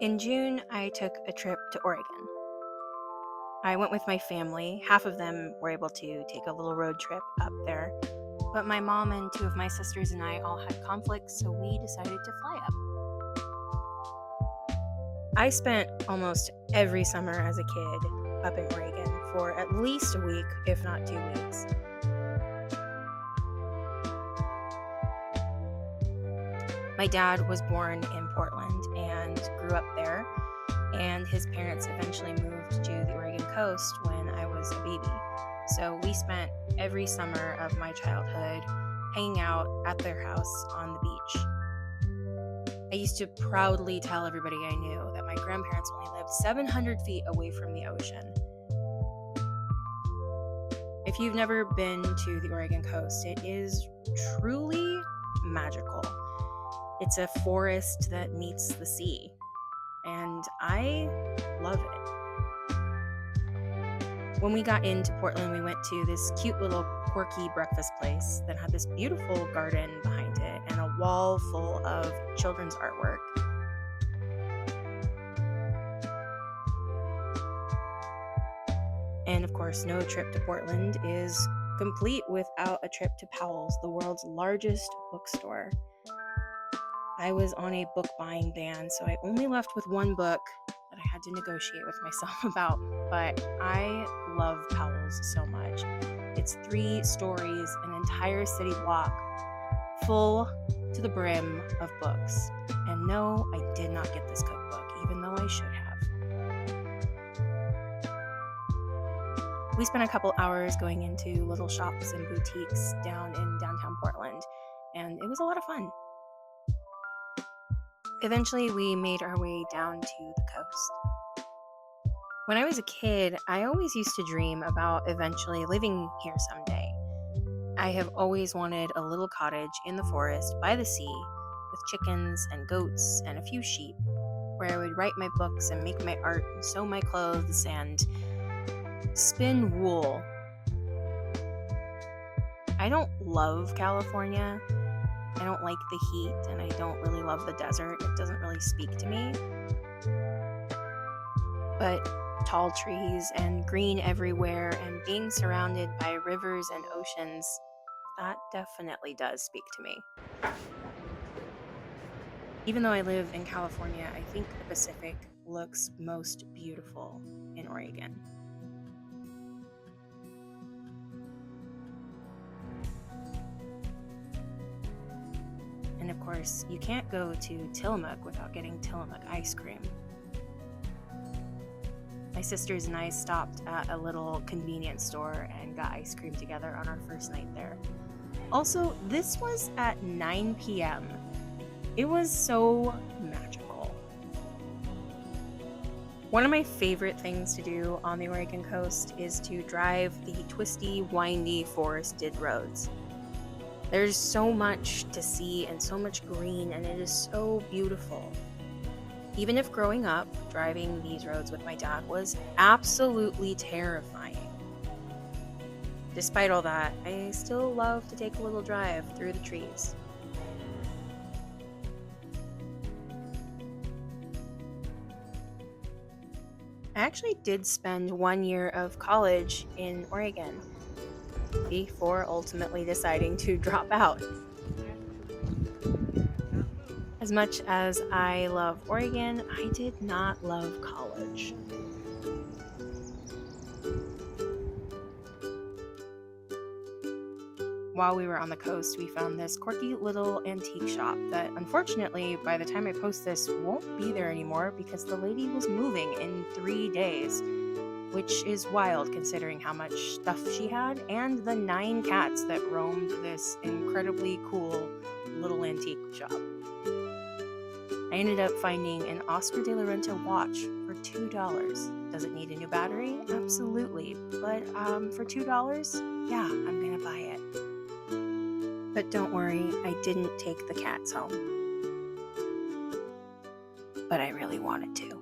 In June, I took a trip to Oregon. I went with my family. Half of them were able to take a little road trip up there, but my mom and two of my sisters and I all had conflicts, so we decided to fly up. I spent almost every summer as a kid up in Oregon for at least a week, if not 2 weeks. My dad was born in Portland and grew up there, and his parents eventually moved to the Oregon coast when I was a baby. So we spent every summer of my childhood hanging out at their house on the beach. I used to proudly tell everybody I knew that my grandparents only lived 700 feet away from the ocean. If you've never been to the Oregon coast, it is truly magical. It's a forest that meets the sea, and I love it. When we got into Portland, we went to this cute little quirky breakfast place that had this beautiful garden behind it and a wall full of children's artwork. And of course, no trip to Portland is complete without a trip to Powell's, the world's largest bookstore. I was on a book buying ban, so I only left with one book that I had to negotiate with myself about, but I love Powell's so much. It's 3 stories, an entire city block, full to the brim of books. And no, I did not get this cookbook, even though I should have. We spent a couple hours going into little shops and boutiques down in downtown Portland, and it was a lot of fun. Eventually, we made our way down to the coast. When I was a kid, I always used to dream about eventually living here someday. I have always wanted a little cottage in the forest by the sea with chickens and goats and a few sheep, where I would write my books and make my art and sew my clothes and spin wool. I don't love California. I don't like the heat, and I don't really love the desert. It doesn't really speak to me. But tall trees and green everywhere and being surrounded by rivers and oceans, that definitely does speak to me. Even though I live in California, I think the Pacific looks most beautiful in Oregon. And of course, you can't go to Tillamook without getting Tillamook ice cream. My sisters and I stopped at a little convenience store and got ice cream together on our first night there. Also, this was at 9 p.m. It was so magical. One of my favorite things to do on the Oregon coast is to drive the twisty, windy, forested roads. There's so much to see and so much green, and it is so beautiful. Even if growing up, driving these roads with my dad was absolutely terrifying. Despite all that, I still love to take a little drive through the trees. I actually did spend 1 year of college in Oregon before ultimately deciding to drop out. As much as I love Oregon, I did not love college. While we were on the coast, we found this quirky little antique shop that, unfortunately, by the time I post this, won't be there anymore because the lady was moving in 3 days, which is wild considering how much stuff she had and the 9 cats that roamed this incredibly cool little antique shop. I ended up finding an Oscar de la Renta watch for $2. Does it need a new battery? Absolutely. But for $2, yeah, I'm gonna buy it. But don't worry, I didn't take the cats home. But I really wanted to.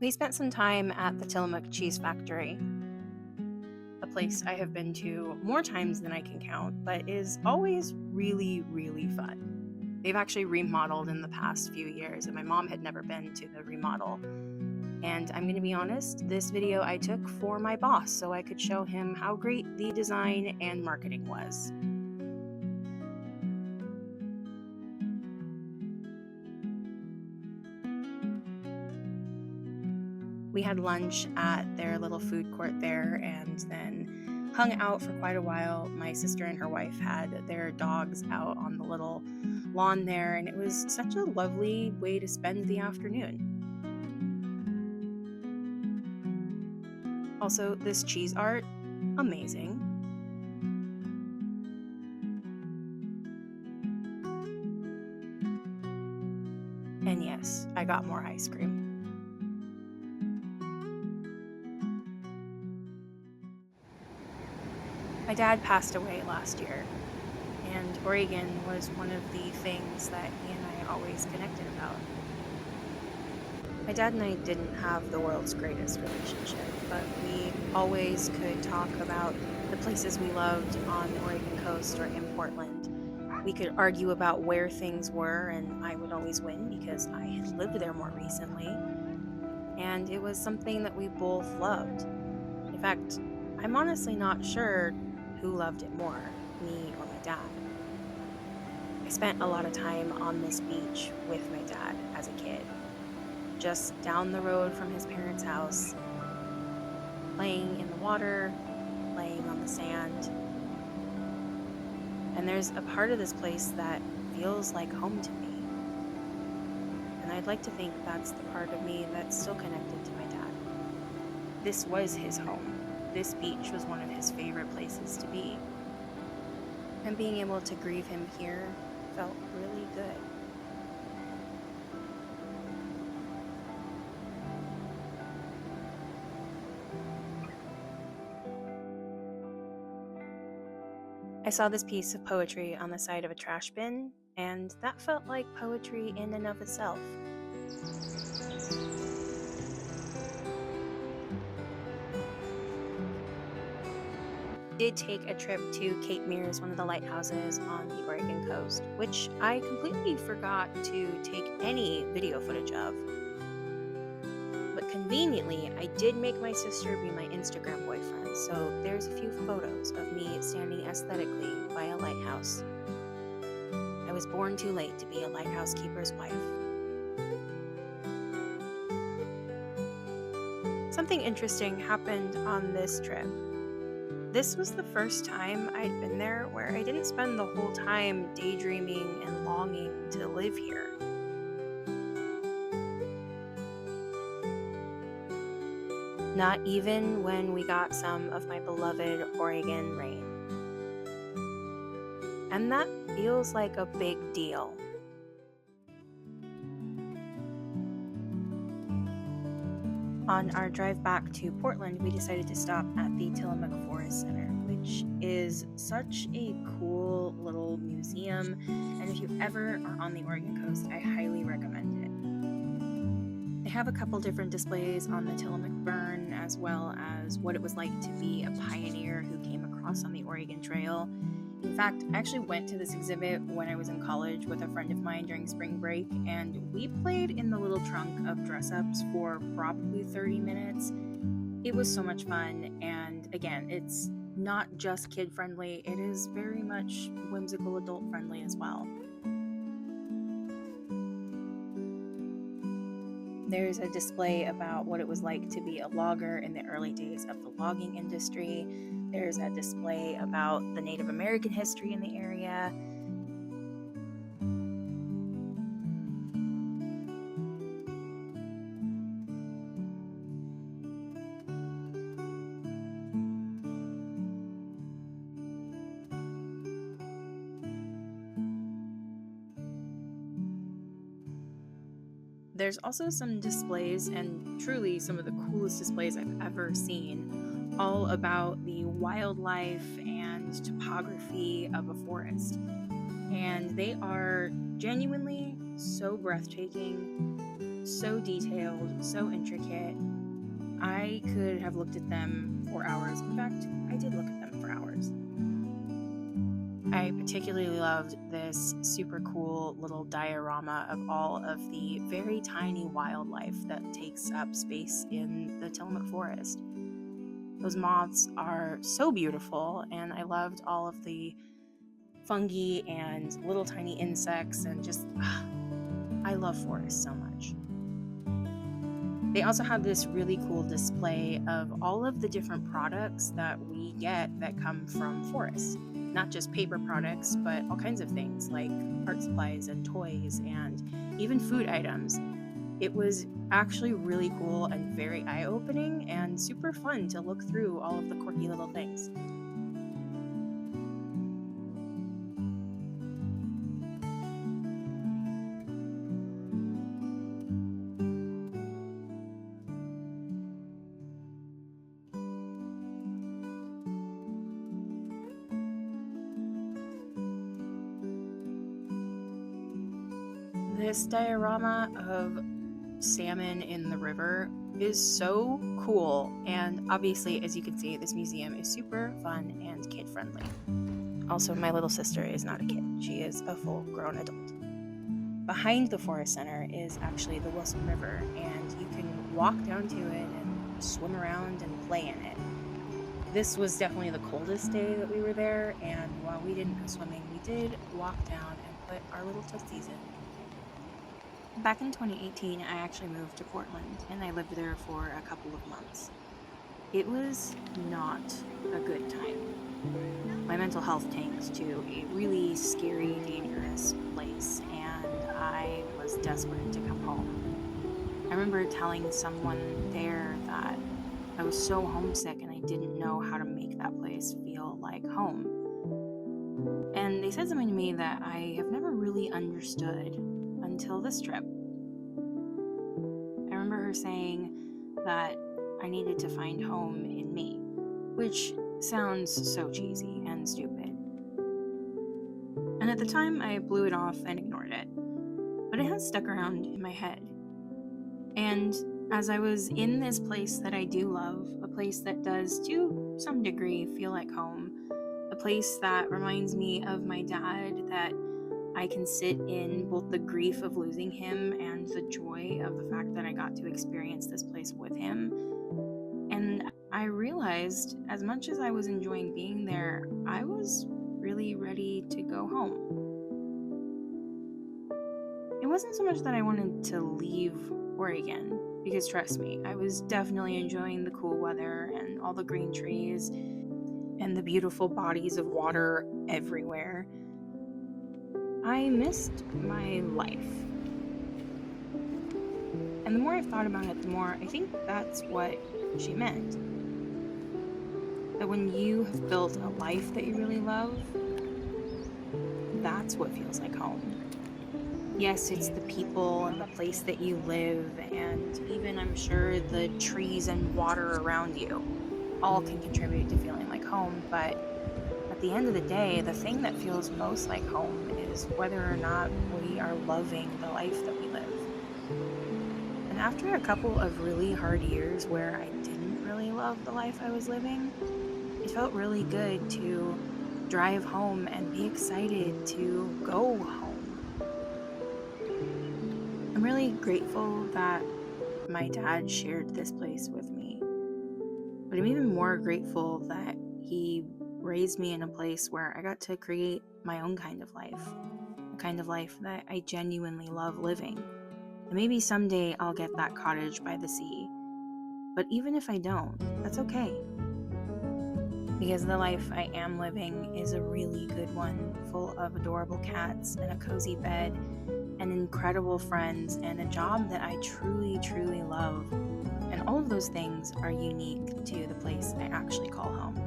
We spent some time at the Tillamook Cheese Factory, a place I have been to more times than I can count, but is always really, really fun. They've actually remodeled in the past few years, and my mom had never been to the remodel. And I'm going to be honest, this video I took for my boss so I could show him how great the design and marketing was. We had lunch at their little food court there and then hung out for quite a while. My sister and her wife had their dogs out on the little lawn there, and it was such a lovely way to spend the afternoon. Also, this cheese art, amazing. And yes, I got more ice cream. My dad passed away last year, and Oregon was one of the things that he and I always connected about. My dad and I didn't have the world's greatest relationship, but we always could talk about the places we loved on the Oregon coast or in Portland. We could argue about where things were, and I would always win because I had lived there more recently. And it was something that we both loved. In fact, I'm honestly not sure who loved it more, me or my dad. I spent a lot of time on this beach with my dad as a kid, just down the road from his parents' house, playing in the water, playing on the sand. And there's a part of this place that feels like home to me. And I'd like to think that's the part of me that's still connected to my dad. This was his home. This beach was one of his favorite places to be. And being able to grieve him here felt really good. I saw this piece of poetry on the side of a trash bin, and that felt like poetry in and of itself. Did take a trip to Cape Meares, one of the lighthouses on the Oregon coast, which I completely forgot to take any video footage of. But conveniently, I did make my sister be my Instagram boyfriend, so there's a few photos of me standing aesthetically by a lighthouse. I was born too late to be a lighthouse keeper's wife. Something interesting happened on this trip. This was the first time I'd been there where I didn't spend the whole time daydreaming and longing to live here. Not even when we got some of my beloved Oregon rain. And that feels like a big deal. On our drive back to Portland, we decided to stop at the Tillamook Forest Center, which is such a cool little museum. And if you ever are on the Oregon coast, I highly recommend it. They have a couple different displays on the Tillamook Burn, as well as what it was like to be a pioneer who came across on the Oregon Trail. In fact, I actually went to this exhibit when I was in college with a friend of mine during spring break, and we played in the little trunk of dress-ups for probably 30 minutes. It was so much fun, and again, it's not just kid-friendly, it is very much whimsical adult-friendly as well. There's a display about what it was like to be a logger in the early days of the logging industry. There's a display about the Native American history in the area. There's also some displays, and truly some of the coolest displays I've ever seen, all about the wildlife and topography of a forest. And they are genuinely so breathtaking, so detailed, so intricate. I could have looked at them for hours. In fact, I did look at them for hours. I particularly loved this super cool little diorama of all of the very tiny wildlife that takes up space in the Tillamook Forest. Those moths are so beautiful, and I loved all of the fungi and little tiny insects, and just, I love forests so much. They also have this really cool display of all of the different products that we get that come from forests. Not just paper products, but all kinds of things like art supplies and toys and even food items. It was actually really cool and very eye-opening and super fun to look through all of the quirky little things. This diorama of salmon in the river is so cool, and obviously, as you can see, this museum is super fun and kid friendly. Also, my little sister is not a kid, she is a full grown adult. Behind the Forest Center is actually the Wilson River, and you can walk down to it and swim around and play in it. This was definitely the coldest day that we were there, and while we didn't go swimming, we did walk down and put our little toesies in. Back in 2018, I actually moved to Portland, and I lived there for a couple of months. It was not a good time. My mental health tanked to a really scary, dangerous place, and I was desperate to come home. I remember telling someone there that I was so homesick and I didn't know how to make that place feel like home. And they said something to me that I have never really understood until this trip. I remember her saying that I needed to find home in me, which sounds so cheesy and stupid. And at the time, I blew it off and ignored it, but it has stuck around in my head. And as I was in this place that I do love, a place that does to some degree feel like home, a place that reminds me of my dad, that I can sit in both the grief of losing him and the joy of the fact that I got to experience this place with him. And I realized, as much as I was enjoying being there, I was really ready to go home. It wasn't so much that I wanted to leave Oregon, because trust me, I was definitely enjoying the cool weather and all the green trees and the beautiful bodies of water everywhere. I missed my life. And the more I've thought about it, the more I think that's what she meant. That when you have built a life that you really love, that's what feels like home. Yes, it's the people and the place that you live, and even, I'm sure, the trees and water around you all can contribute to feeling like home, but at the end of the day, the thing that feels most like home is whether or not we are loving the life that we live. And after a couple of really hard years where I didn't really love the life I was living, it felt really good to drive home and be excited to go home. I'm really grateful that my dad shared this place with me, but I'm even more grateful that he raised me in a place where I got to create my own kind of life, a kind of life that I genuinely love living. And maybe someday I'll get that cottage by the sea, but even if I don't, that's okay. Because the life I am living is a really good one, full of adorable cats and a cozy bed and incredible friends and a job that I truly, truly love. And all of those things are unique to the place I actually call home.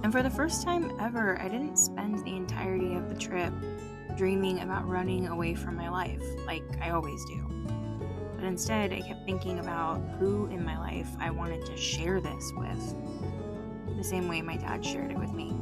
And for the first time ever, I didn't spend the entirety of the trip dreaming about running away from my life, like I always do. But instead, I kept thinking about who in my life I wanted to share this with, the same way my dad shared it with me.